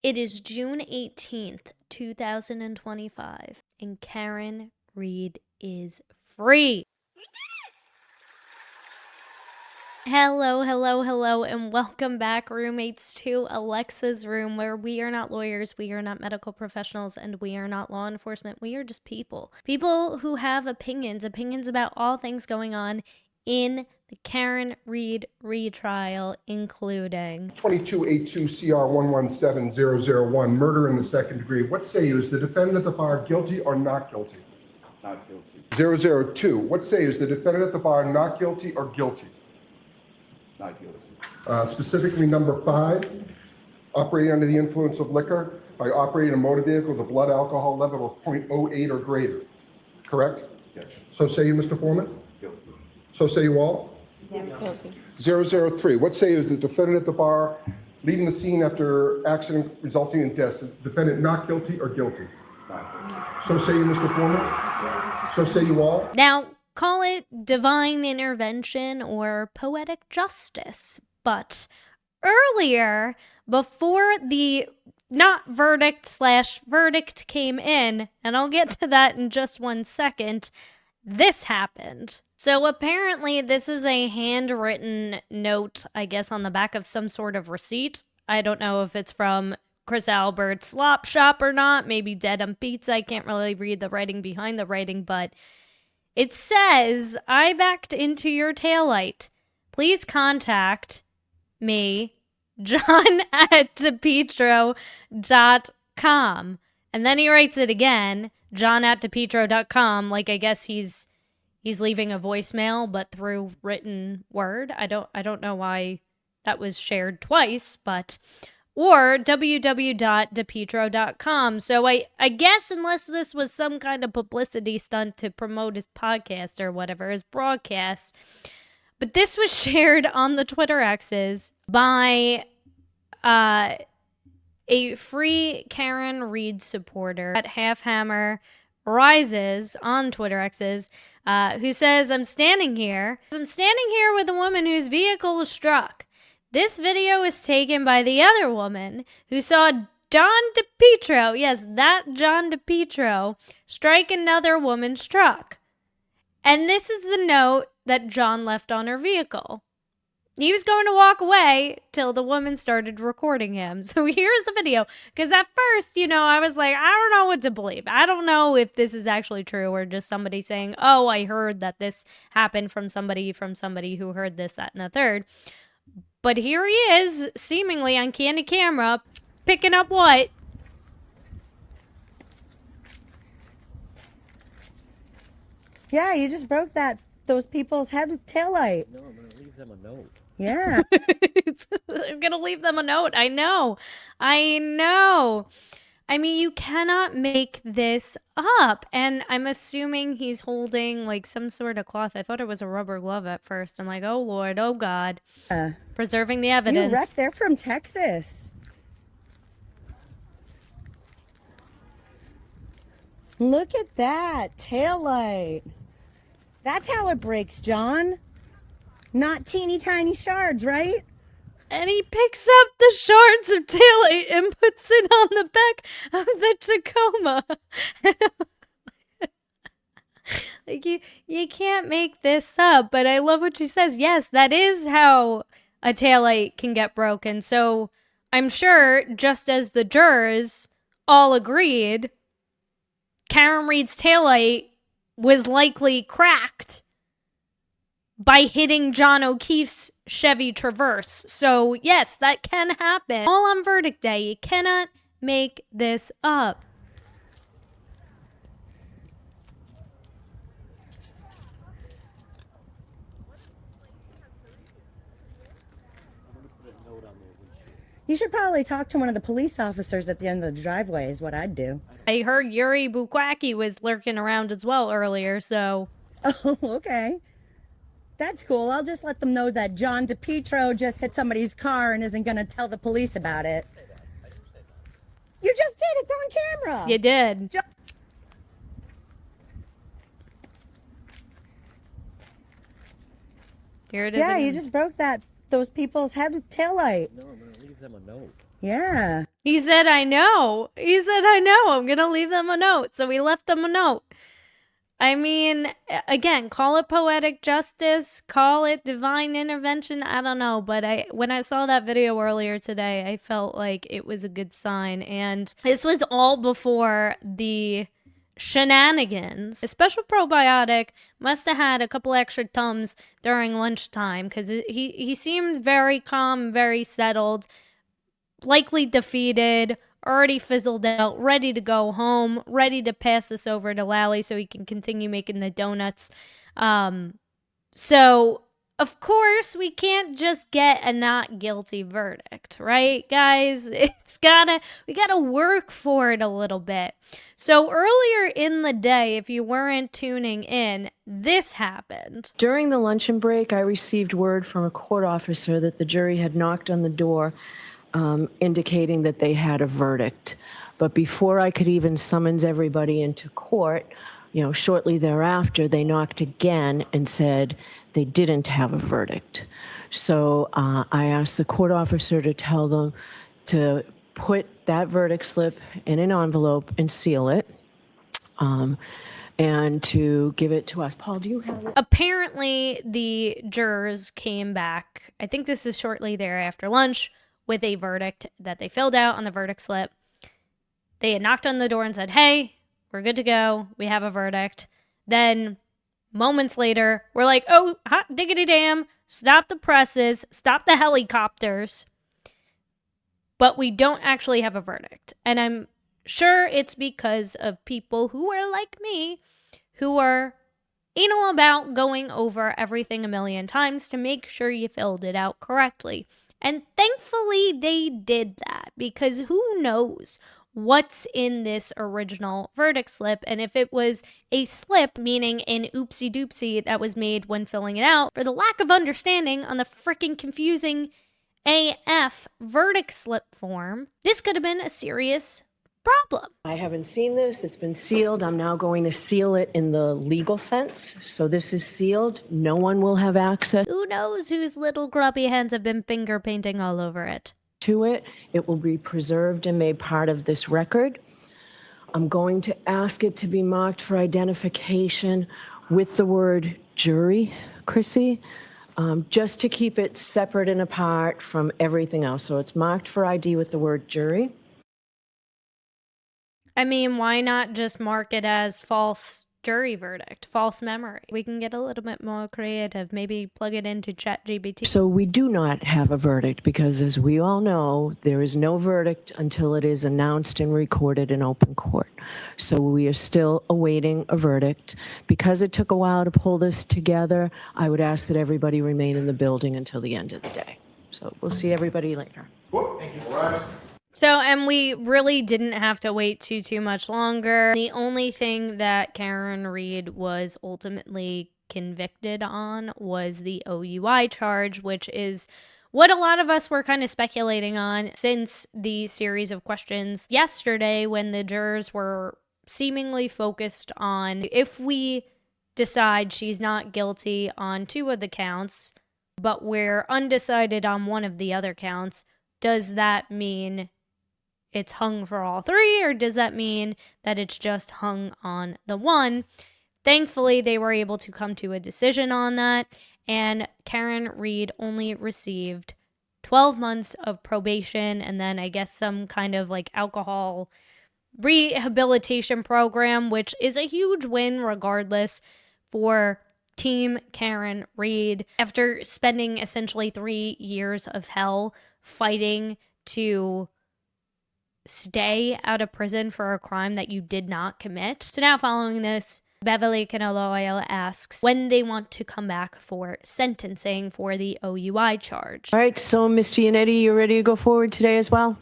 It is June 18th, 2025, and Karen Reed is free. Hello, hello, hello, and welcome back, roommates, to Alexa's Room, where we are not lawyers, we are not medical professionals, and we are not law enforcement. We are just people. People who have opinions about all things going on in the Karen Reed retrial, including 2282 CR 117001, murder in the second degree. What say you? Is the defendant at the bar guilty or not guilty? Not guilty. 002. What say you? Is the defendant at the bar not guilty or guilty? Not guilty. Specifically, number 5, operating under the influence of liquor by operating a motor vehicle with a blood alcohol level of 0.08 or greater. Correct? Yes. So say you, Mr. Foreman? Guilty. So say you all? Yes. 003. What say you? Is the defendant at the bar leaving the scene after accident resulting in death? Is the defendant not guilty or guilty? Not guilty. So say you, Mr. Foreman? So say you all? Now, call it divine intervention or poetic justice, but earlier, before the not verdict came in, and I'll get to that in just one second, this happened. So apparently this is a handwritten note, I guess, on the back of some sort of receipt. I don't know if it's from Chris Albert's Slop Shop or not, maybe Dead on Pizza. I can't really read the writing behind the writing, but it says, I backed into your taillight. Please contact me, John at DePetro.com. And then he writes it again, John at DePetro.com, like I guess he's leaving a voicemail, but through written word. I don't know why that was shared twice, but or www.depetro.com. So I guess unless this was some kind of publicity stunt to promote his podcast or whatever, his broadcast. But this was shared on the Twitter X's by a free Karen Reed supporter at Halfhammer Rises on Twitter X's, who says, I'm standing here with a woman whose vehicle was struck. This video is taken by the other woman who saw John DePetro, yes, that John DePetro, strike another woman's truck. And this is the note that John left on her vehicle. He was going to walk away till the woman started recording him. So here's the video. Because at first, I was like, I don't know what to believe. I don't know if this is actually true or just somebody saying, oh, I heard that this happened from somebody who heard this, that, and the third. But here he is, seemingly on candid camera, picking up what? Yeah, you just broke those people's taillight. No, I'm gonna leave them a note. Yeah. I'm gonna leave them a note. I know. I mean, you cannot make this up. And I'm assuming he's holding like some sort of cloth. I thought it was a rubber glove at first. I'm like, oh Lord, oh God. Preserving the evidence. You wrecked. They're from Texas. Look at that taillight. That's how it breaks, John. Not teeny tiny shards, right? And he picks up the shards of taillight and puts it on the back of the Tacoma. Like, you can't make this up, but I love what she says. Yes, that is how a taillight can get broken. So I'm sure, just as the jurors all agreed, Karen Reed's taillight was likely cracked by hitting John O'Keefe's Chevy Traverse. So yes, that can happen. All on verdict day. You cannot make this up. You should probably talk to one of the police officers at the end of the driveway is what I'd do. I heard Yuri Bukwacki was lurking around as well earlier, so... Oh, okay. That's cool. I'll just let them know that John DePetro just hit somebody's car and isn't going to tell the police about it. I didn't say that. You just did. It's on camera. You did. Here it is. Yeah, again. you just broke those people's taillight. No, I'm gonna leave them a note. Yeah. He said, I know. He said, I know. I'm going to leave them a note. So we left them a note. I mean, again, call it poetic justice, call it divine intervention. I don't know. But when I saw that video earlier today, I felt like it was a good sign. And this was all before the shenanigans. A special probiotic must have had a couple extra Tums during lunchtime because he seemed very calm, very settled, likely defeated, already fizzled out, ready to go home, ready to pass this over to Lally so he can continue making the donuts. So, of course, we can't just get a not guilty verdict, right, guys? We gotta work for it a little bit. So earlier in the day, if you weren't tuning in, this happened. During the luncheon break, I received word from a court officer that the jury had knocked on the door, indicating that they had a verdict. But before I could even summons everybody into court, shortly thereafter, they knocked again and said they didn't have a verdict. So I asked the court officer to tell them to put that verdict slip in an envelope and seal it, and to give it to us. Paul, do you have it? Apparently, the jurors came back, I think this is shortly there after lunch, with a verdict that they filled out on the verdict slip. They had knocked on the door and said, hey, we're good to go. We have a verdict. Then moments later, we're like, oh, hot diggity damn, stop the presses, stop the helicopters. But we don't actually have a verdict. And I'm sure it's because of people who are like me, who are anal about going over everything a million times to make sure you filled it out correctly. And thankfully they did that, because who knows what's in this original verdict slip, and if it was a slip, meaning an oopsie doopsie that was made when filling it out, for the lack of understanding on the freaking confusing AF verdict slip form, this could have been a serious problem. I haven't seen this. It's been sealed. I'm now going to seal it in the legal sense. So this is sealed. No one will have access Who knows whose little grubby hands have been finger painting all over it. to it. It will be preserved and made part of this record. I'm going to ask it to be marked for identification with the word jury, Chrissy, just to keep it separate and apart from everything else. So it's marked for ID with the word jury. I mean, why not just mark it as false jury verdict, false memory? We can get a little bit more creative, maybe plug it into ChatGPT. So we do not have a verdict because, as we all know, there is no verdict until it is announced and recorded in open court. So we are still awaiting a verdict. Because it took a while to pull this together, I would ask that everybody remain in the building until the end of the day. So we'll see everybody later. So, and we really didn't have to wait too much longer. The only thing that Karen Reed was ultimately convicted on was the OUI charge, which is what a lot of us were kind of speculating on since the series of questions yesterday, when the jurors were seemingly focused on, if we decide she's not guilty on 2 of the counts, but we're undecided on 1 of the other counts, does that mean it's hung for all 3, or does that mean that it's just hung on the 1? Thankfully, they were able to come to a decision on that, and Karen Reed only received 12 months of probation, and then I guess some kind of like alcohol rehabilitation program, which is a huge win regardless for Team Karen Reed. After spending essentially 3 years of hell fighting to stay out of prison for a crime that you did not commit. So now, following this, Beverly Canelo Oil asks when they want to come back for sentencing for the OUI charge. All right, so Mr. Yannetti, you ready to go forward today as well?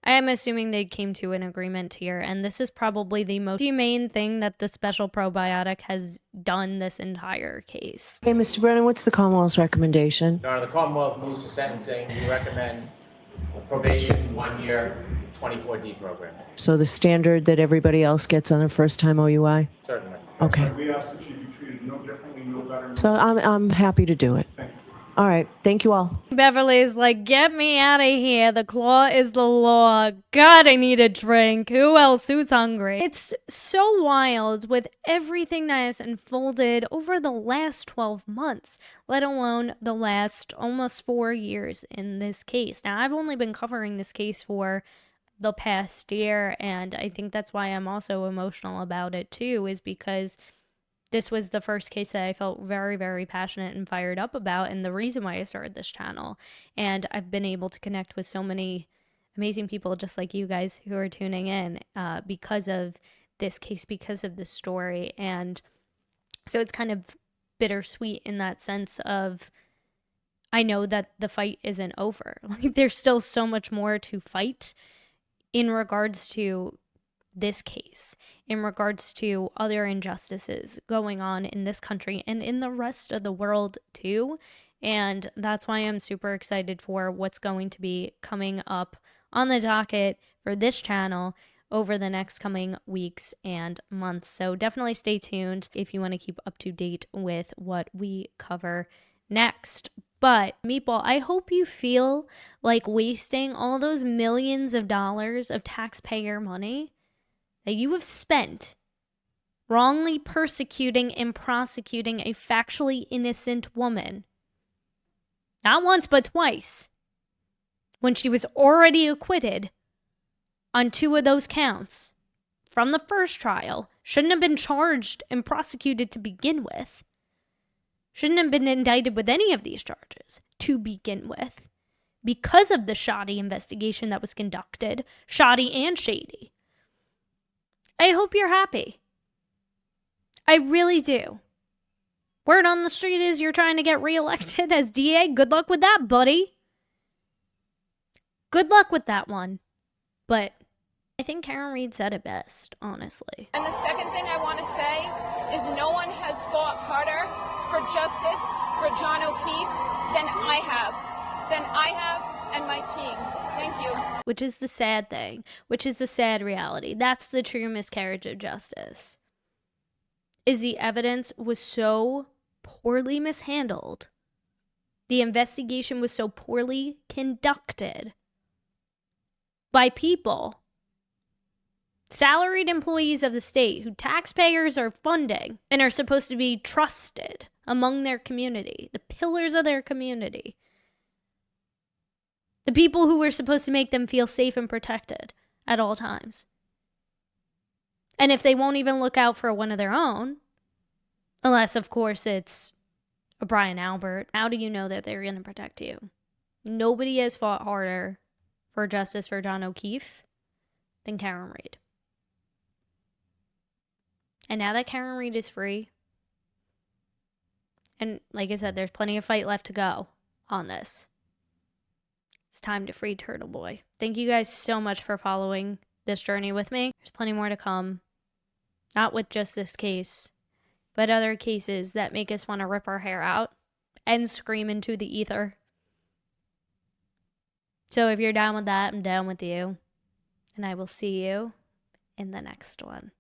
I am assuming they came to an agreement here, and this is probably the most humane thing that the special probiotic has done this entire case. Okay, Mr. Brennan, what's the Commonwealth's recommendation? Your Honor, the Commonwealth moves for sentencing. We recommend probation, 1 year, 24D program. So the standard that everybody else gets on their first time OUI? Certainly. Okay. We ask that she be treated no differently, no better. So I'm happy to do it. Thank you. All right. Thank you all. Beverly's like, get me out of here. The claw is the law. God, I need a drink. Who else? Who's hungry? It's so wild with everything that has unfolded over the last 12 months, let alone the last almost 4 years in this case. Now, I've only been covering this case for the past year, and I think that's why I'm also emotional about it too, is because this was the first case that I felt very, very passionate and fired up about, and the reason why I started this channel. And I've been able to connect with so many amazing people just like you guys who are tuning in because of this case, because of this story. And so it's kind of bittersweet in that sense of, I know that the fight isn't over. Like, there's still so much more to fight in regards to this case, in regards to other injustices going on in this country and in the rest of the world too. And that's why I'm super excited for what's going to be coming up on the docket for this channel over the next coming weeks and months. So definitely stay tuned if you want to keep up to date with what we cover next. But Meatball, I hope you feel like wasting all those millions of dollars of taxpayer money that you have spent wrongly persecuting and prosecuting a factually innocent woman, not once but twice, when she was already acquitted on 2 of those counts from the first trial, shouldn't have been charged and prosecuted to begin with, shouldn't have been indicted with any of these charges to begin with, because of the shoddy investigation that was conducted, shoddy and shady. I hope you're happy. I really do. Word on the street is you're trying to get reelected as DA. Good luck with that, buddy. Good luck with that one. But I think Karen Reed said it best, honestly. And the second thing I want to say is no one has fought harder for justice for John O'Keefe than I have and my team. Thank you. Which is the sad thing, which is the sad reality. That's the true miscarriage of justice. Is the evidence was so poorly mishandled. The investigation was so poorly conducted by people, salaried employees of the state who taxpayers are funding and are supposed to be trusted among their community, the pillars of their community. The people who were supposed to make them feel safe and protected at all times. And if they won't even look out for one of their own, unless, of course, it's a Brian Albert, how do you know that they're going to protect you? Nobody has fought harder for justice for John O'Keefe than Karen Reed. And now that Karen Reed is free, and like I said, there's plenty of fight left to go on this. It's time to free Turtle Boy. Thank you guys so much for following this journey with me. There's plenty more to come. Not with just this case, but other cases that make us want to rip our hair out and scream into the ether. So if you're down with that, I'm down with you. And I will see you in the next one.